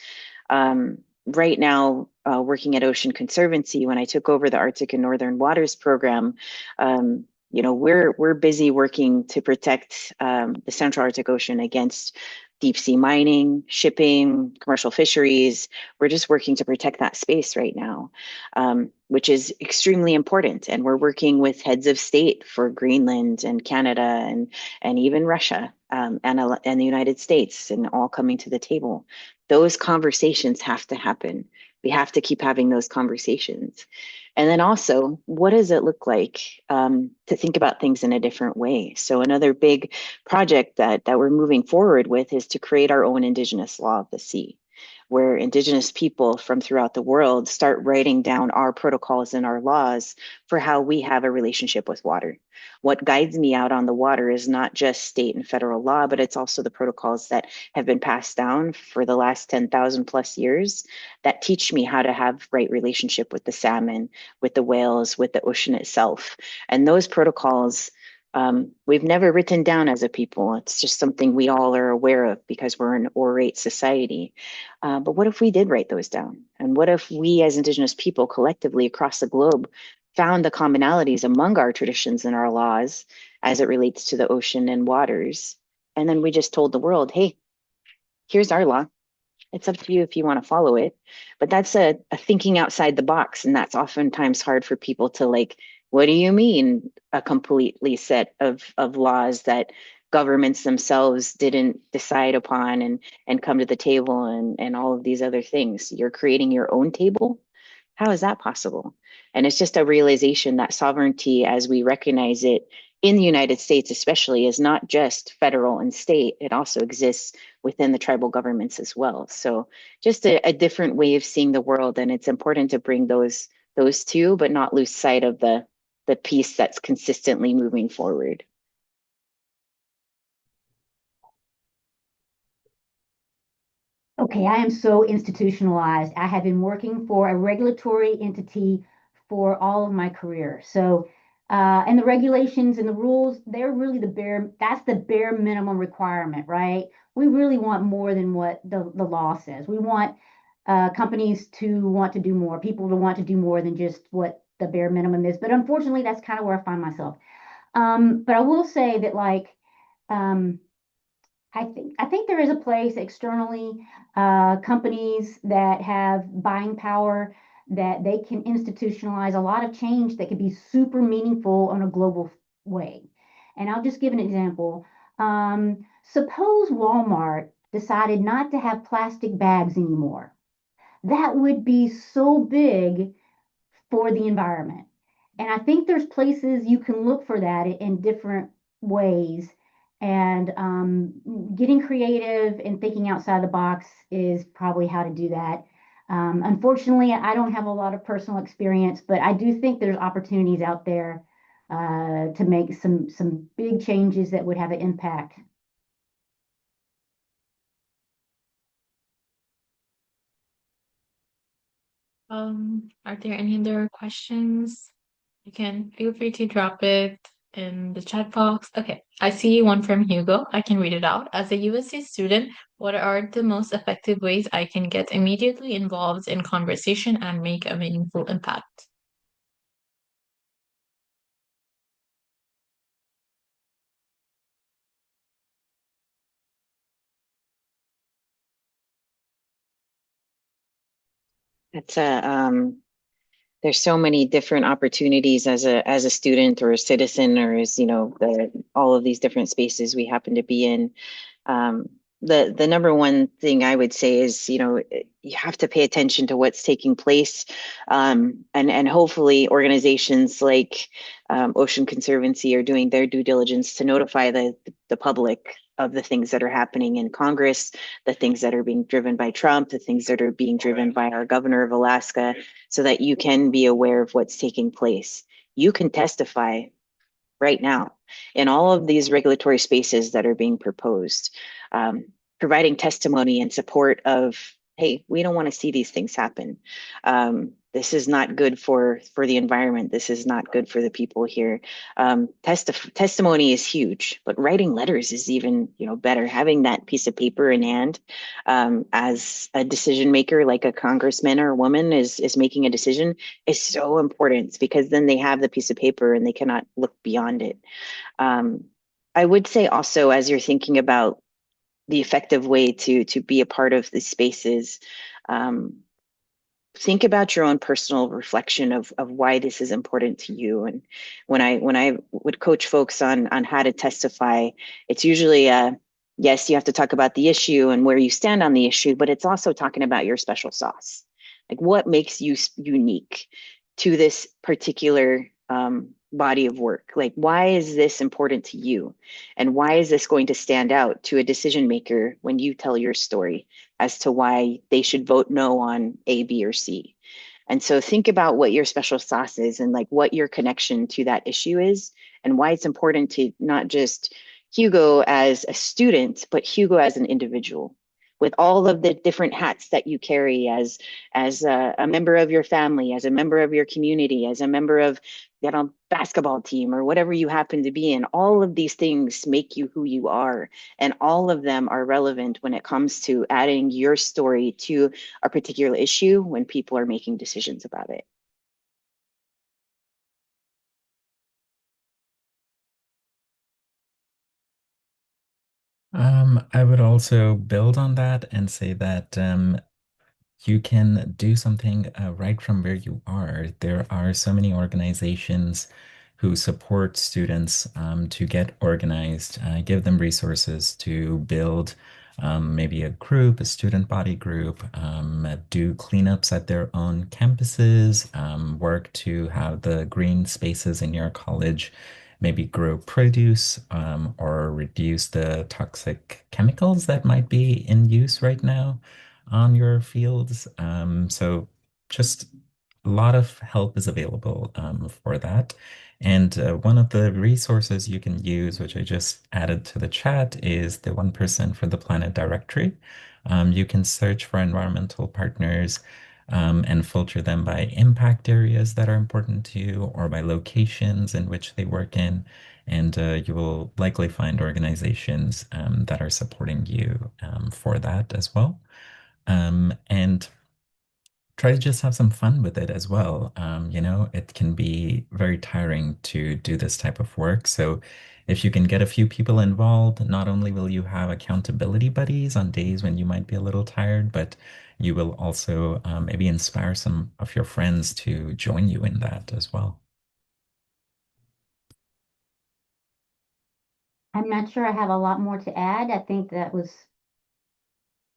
Right now, working at Ocean Conservancy, when I took over the Arctic and Northern Waters program, we're busy working to protect the Central Arctic Ocean against deep sea mining, shipping, commercial fisheries. We're just working to protect that space right now, which is extremely important. And we're working with heads of state for Greenland and Canada and even Russia and the United States, and all coming to the table. Those conversations have to happen. We have to keep having those conversations. And then also, what does it look like to think about things in a different way? So another big project that we're moving forward with is to create our own Indigenous law of the sea, where Indigenous people from throughout the world start writing down our protocols and our laws for how we have a relationship with water. What guides me out on the water is not just state and federal law, but it's also the protocols that have been passed down for the last 10,000 plus years that teach me how to have right relationship with the salmon, with the whales, with the ocean itself. And those protocols We've never written down as a people. It's just something we all are aware of because we're an orate society. But what if we did write those down? And what if we as Indigenous people collectively across the globe found the commonalities among our traditions and our laws as it relates to the ocean and waters? And then we just told the world, hey, here's our law. It's up to you if you want to follow it. But that's a thinking outside the box. And that's oftentimes hard for people to like, what do you mean a completely set of laws that governments themselves didn't decide upon and come to the table and all of these other things? You're creating your own table? How is that possible? And it's just a realization that sovereignty, as we recognize it in the United States, especially, is not just federal and state, it also exists within the tribal governments as well. So just a different way of seeing the world. And it's important to bring those two, but not lose sight of the piece that's consistently moving forward. Okay, I am so institutionalized. I have been working for a regulatory entity for all of my career. So, and the regulations and the rules, they're really that's the bare minimum requirement, right? We really want more than what the law says. We want companies to want to do more, people to want to do more than just what the bare minimum is. But unfortunately, that's kind of where I find myself. But I will say that um, I think there is a place externally, companies that have buying power, that they can institutionalize a lot of change that could be super meaningful on a global way. And I'll just give an example. Suppose Walmart decided not to have plastic bags anymore. That would be so big for the environment. And I think there's places you can look for that in different ways. And getting creative and thinking outside the box is probably how to do that. Unfortunately, I don't have a lot of personal experience, but I do think there's opportunities out there to make some big changes that would have an impact. Are there any other questions? You can feel free to drop it in the chat box. Okay, I see one from Hugo. I can read it out. As a USC student, what are the most effective ways I can get immediately involved in conversation and make a meaningful impact? It's there's so many different opportunities as a student or a citizen or as all of these different spaces we happen to be in. um, the number one thing I would say is you have to pay attention to what's taking place, and hopefully organizations like Ocean Conservancy are doing their due diligence to notify the public of the things that are happening in Congress, the things that are being driven by Trump, the things that are being driven by our governor of Alaska, so that you can be aware of what's taking place. You can testify right now in all of these regulatory spaces that are being proposed, um, providing testimony in support of, hey, we don't want to see these things happen. This is not good for the environment. This is not good for the people here. Testimony is huge, but writing letters is even better. Having that piece of paper in hand, as a decision maker, like a congressman or a woman is making a decision, is so important, because then they have the piece of paper and they cannot look beyond it. Um, I would say also, as you're thinking about the effective way to be a part of these spaces, um, think about your own personal reflection of why this is important to you. And when I would coach folks on how to testify, it's usually yes, you have to talk about the issue and where you stand on the issue, but it's also talking about your special sauce. Like, what makes you unique to this particular body of work? Like, why is this important to you? And why is this going to stand out to a decision maker when you tell your story as to why they should vote no on A, B, or C? And so think about what your special sauce is and like what your connection to that issue is, and why it's important to not just Hugo as a student, but Hugo as an individual. with all of the different hats that you carry as a member of your family, as a member of your community, as a member of basketball team or whatever you happen to be in. All of these things make you who you are, and all of them are relevant when it comes to adding your story to a particular issue when people are making decisions about it. I would also build on that and say that you can do something right from where you are. There are so many organizations who support students to get organized, give them resources to build maybe a group, a student body group, do cleanups at their own campuses, work to have the green spaces in your college maybe grow produce or reduce the toxic chemicals that might be in use right now on your fields. So just a lot of help is available for that. And one of the resources you can use, which I just added to the chat, is the 1% for the Planet directory. You can search for environmental partners and filter them by impact areas that are important to you or by locations in which they work in. And you will likely find organizations that are supporting you for that as well. And try to just have some fun with it as well. It can be very tiring to do this type of work. So if you can get a few people involved, not only will you have accountability buddies on days when you might be a little tired, but you will also maybe inspire some of your friends to join you in that as well. I'm not sure I have a lot more to add. I think that was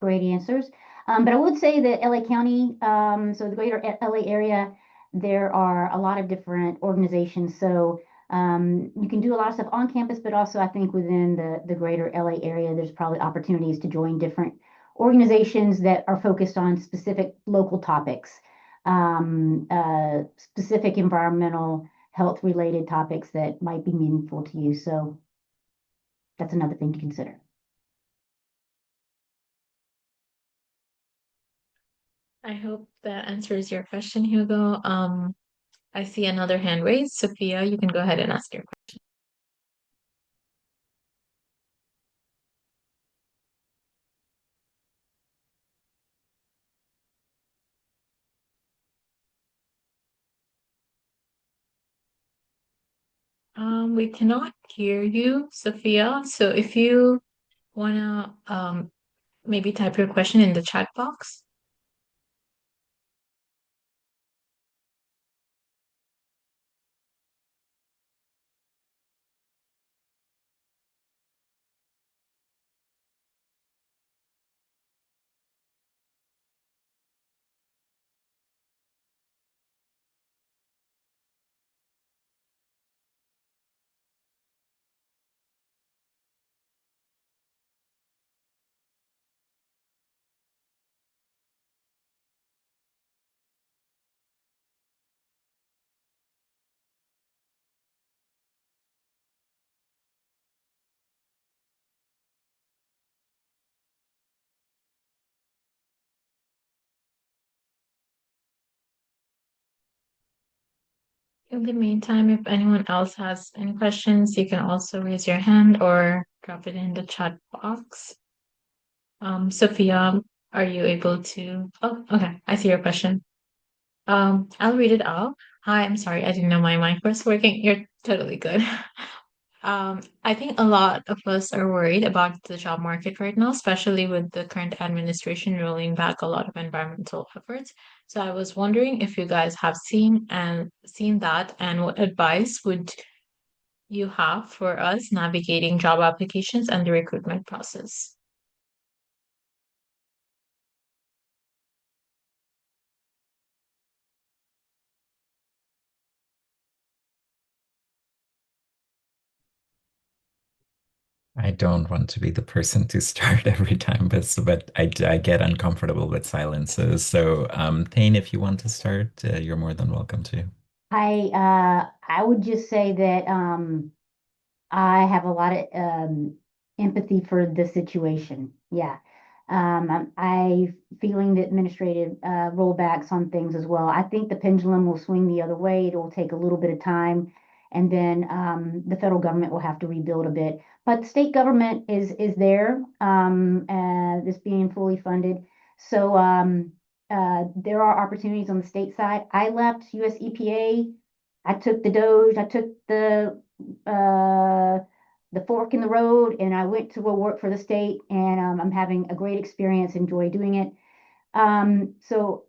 great answers. But I would say that LA County, so the greater LA area, there are a lot of different organizations. So you can do a lot of stuff on campus, but also I think within the greater LA area, there's probably opportunities to join different organizations that are focused on specific local topics, specific environmental health related topics that might be meaningful to you. So that's another thing to consider. I hope that answers your question, Hugo. I see another hand raised. Sophia, you can go ahead and ask your question. We cannot hear you, Sophia. So if you wanna maybe type your question in the chat box. In the meantime, if anyone else has any questions, you can also raise your hand or drop it in the chat box. Sophia, are you able to? Oh, okay. I see your question. I'll read it out. Hi, I'm sorry. I didn't know my mic was working. You're totally good. I think a lot of us are worried about the job market right now, especially with the current administration rolling back a lot of environmental efforts. So I was wondering if you guys have seen that, and what advice would you have for us navigating job applications and the recruitment process? I don't want to be the person to start every time, but I get uncomfortable with silences. So, Thane, if you want to start, you're more than welcome to. I would just say that I have a lot of empathy for the situation. Yeah. I feeling the administrative rollbacks on things as well. I think the pendulum will swing the other way. It will take a little bit of time, and then the federal government will have to rebuild a bit. But the state government is there, this being fully funded. So there are opportunities on the state side. I left US EPA. I took the Doge. I took the fork in the road, and I went to go work for the state, and I'm having a great experience, enjoy doing it. So,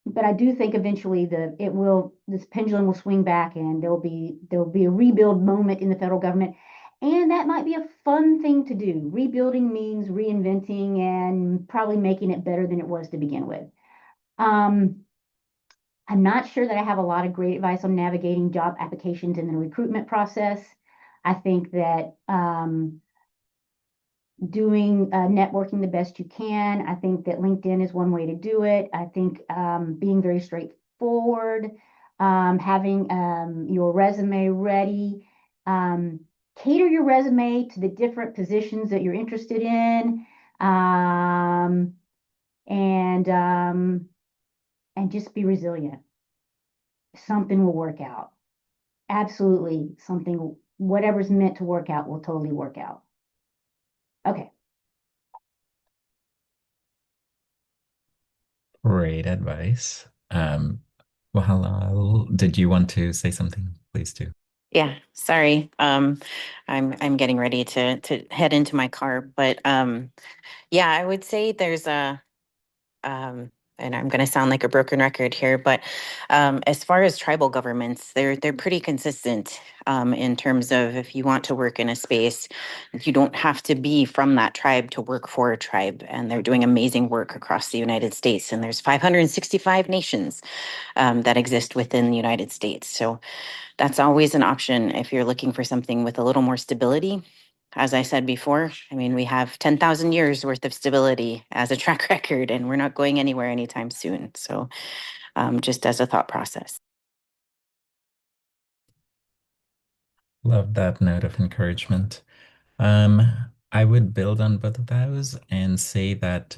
but I do think eventually this pendulum will swing back, and there'll be a rebuild moment in the federal government, and that might be a fun thing to do. Rebuilding means reinventing and probably making it better than it was to begin with. Um, I'm not sure that I have a lot of great advice on navigating job applications in the recruitment process. I think that doing networking the best you can. I think that LinkedIn is one way to do it. I think being very straightforward, having your resume ready, cater your resume to the different positions that you're interested in, and just be resilient. Something will work out. Absolutely, whatever's meant to work out will totally work out. Okay. Great advice. Well, did you want to say something? Please do. Yeah, sorry. I'm getting ready to head into my car, but yeah, I would say there's and I'm going to sound like a broken record here, but as far as tribal governments, they're pretty consistent in terms of if you want to work in a space, you don't have to be from that tribe to work for a tribe, and they're doing amazing work across the United States. And there's 565 nations that exist within the United States, so that's always an option if you're looking for something with a little more stability. As I said before, I mean, we have 10,000 years worth of stability as a track record, and we're not going anywhere anytime soon. So, just as a thought process. Love that note of encouragement. Um, I would build on both of those and say that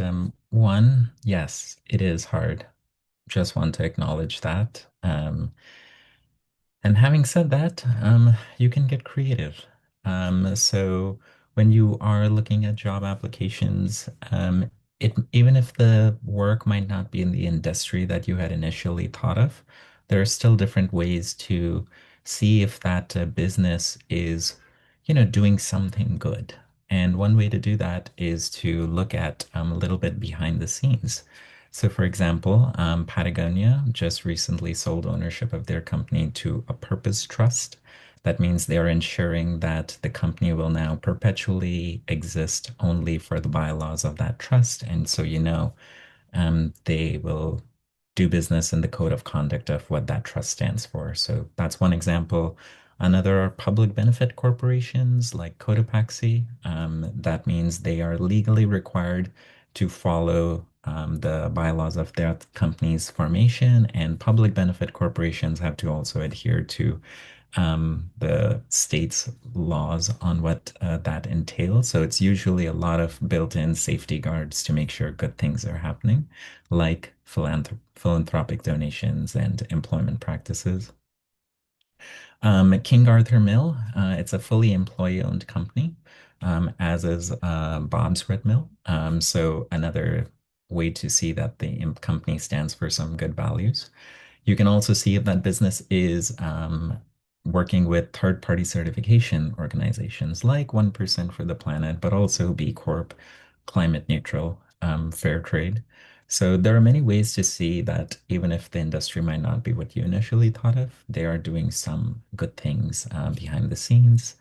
one, yes, it is hard. Just want to acknowledge that. And having said that, you can get creative. So when you are looking at job applications, even if the work might not be in the industry that you had initially thought of, there are still different ways to see if that business is, doing something good. And one way to do that is to look at a little bit behind the scenes. So, for example, Patagonia just recently sold ownership of their company to a purpose trust. That means they are ensuring that the company will now perpetually exist only for the bylaws of that trust. And so, they will do business in the code of conduct of what that trust stands for. So that's one example. Another are public benefit corporations like Cotopaxi. That means they are legally required to follow the bylaws of their company's formation, and public benefit corporations have to also adhere to the state's laws on what that entails. So it's usually a lot of built-in safety guards to make sure good things are happening, like philanthropic donations and employment practices. King Arthur Mill, it's a fully employee-owned company, as is Bob's Red Mill. So another way to see that the company stands for some good values. You can also see if that business is working with third-party certification organizations like 1% for the Planet, but also B Corp, Climate Neutral, Fair Trade. So there are many ways to see that even if the industry might not be what you initially thought of, they are doing some good things behind the scenes.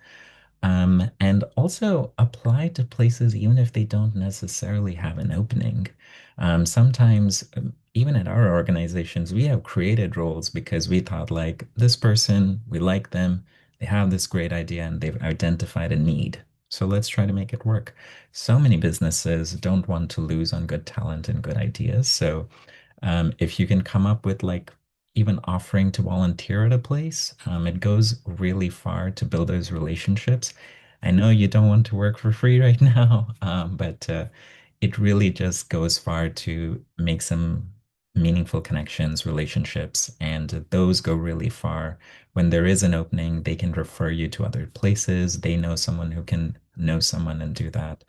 And also apply to places even if they don't necessarily have an opening. Sometimes, even at our organizations, we have created roles because we thought, like, this person, we like them, they have this great idea, and they've identified a need. So let's try to make it work. So many businesses don't want to lose on good talent and good ideas. So if you can come up with like even offering to volunteer at a place, it goes really far to build those relationships. I know you don't want to work for free right now, but it really just goes far to make some meaningful connections, relationships, and those go really far. When there is an opening, they can refer you to other places. They know someone who can know someone and do that.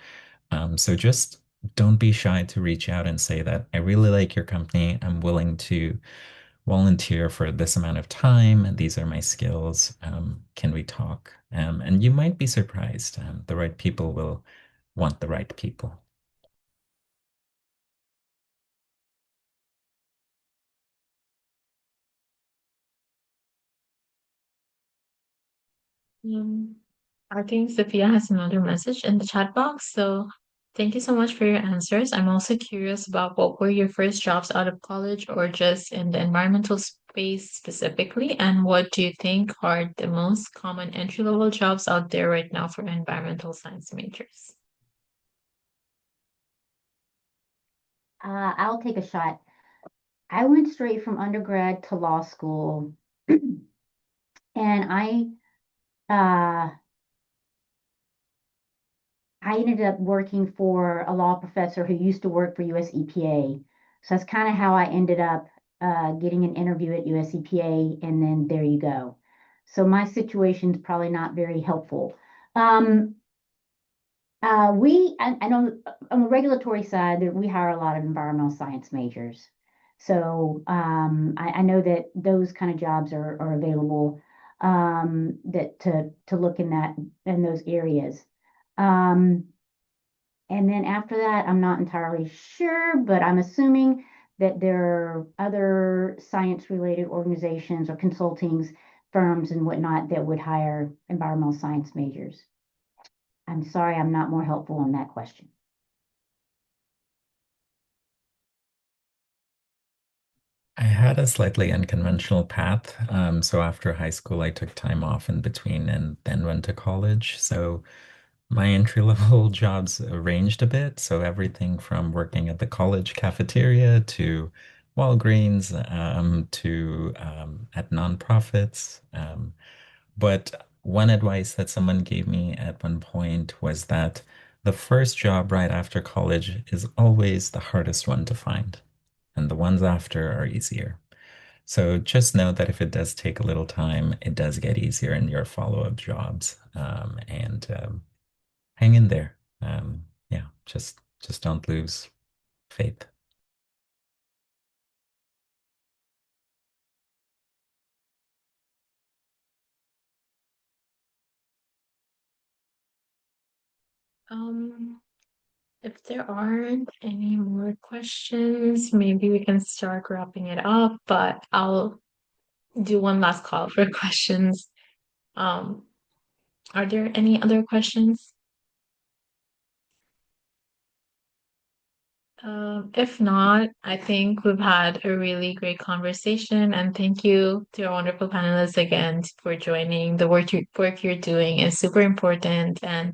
So just don't be shy to reach out and say that I really like your company. I'm willing to volunteer for this amount of time, and these are my skills. Can we talk? And you might be surprised. The right people will want the right people. Um, I think Sophia has another message in the chat box. So thank you so much for your answers. I'm also curious about what were your first jobs out of college or just in the environmental space specifically, and what do you think are the most common entry-level jobs out there right now for environmental science majors? I'll take a shot. I went straight from undergrad to law school, and uh, I ended up working for a law professor who used to work for US EPA. So that's kind of how I ended up getting an interview at US EPA, and then there you go. So my situation's probably not very helpful. Um, I know on the regulatory side that we hire a lot of environmental science majors. So I know that those kind of jobs are available that to look in those areas. Um, and then after that, I'm not entirely sure, but I'm assuming that there are other science-related organizations or consulting firms and whatnot that would hire environmental science majors. I'm sorry, I'm not more helpful on that question. I had a slightly unconventional path. So after high school, I took time off in between and then went to college. So my entry level jobs ranged a bit. So everything from working at the college cafeteria to Walgreens to at nonprofits. But one advice that someone gave me at one point was that the first job right after college is always the hardest one to find, and the ones after are easier. So just know that if it does take a little time, it does get easier in your follow-up jobs. And hang in there. Yeah, just don't lose faith. Um, if there aren't any more questions, maybe we can start wrapping it up, but I'll do one last call for questions. Um, are there any other questions? If not, I think we've had a really great conversation, and thank you to our wonderful panelists again for joining. The work you're doing is super important, and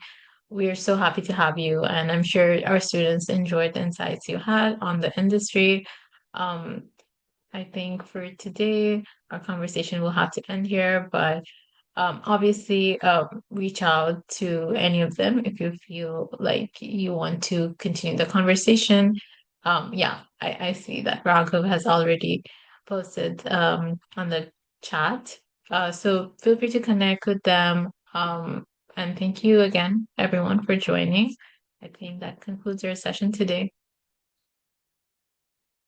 we're so happy to have you. And I'm sure our students enjoyed the insights you had on the industry. Um, I think for today, our conversation will have to end here, but obviously, reach out to any of them if you feel like you want to continue the conversation. Yeah, I see that Raghav has already posted on the chat. So feel free to connect with them. And thank you again, everyone, for joining. I think that concludes our session today.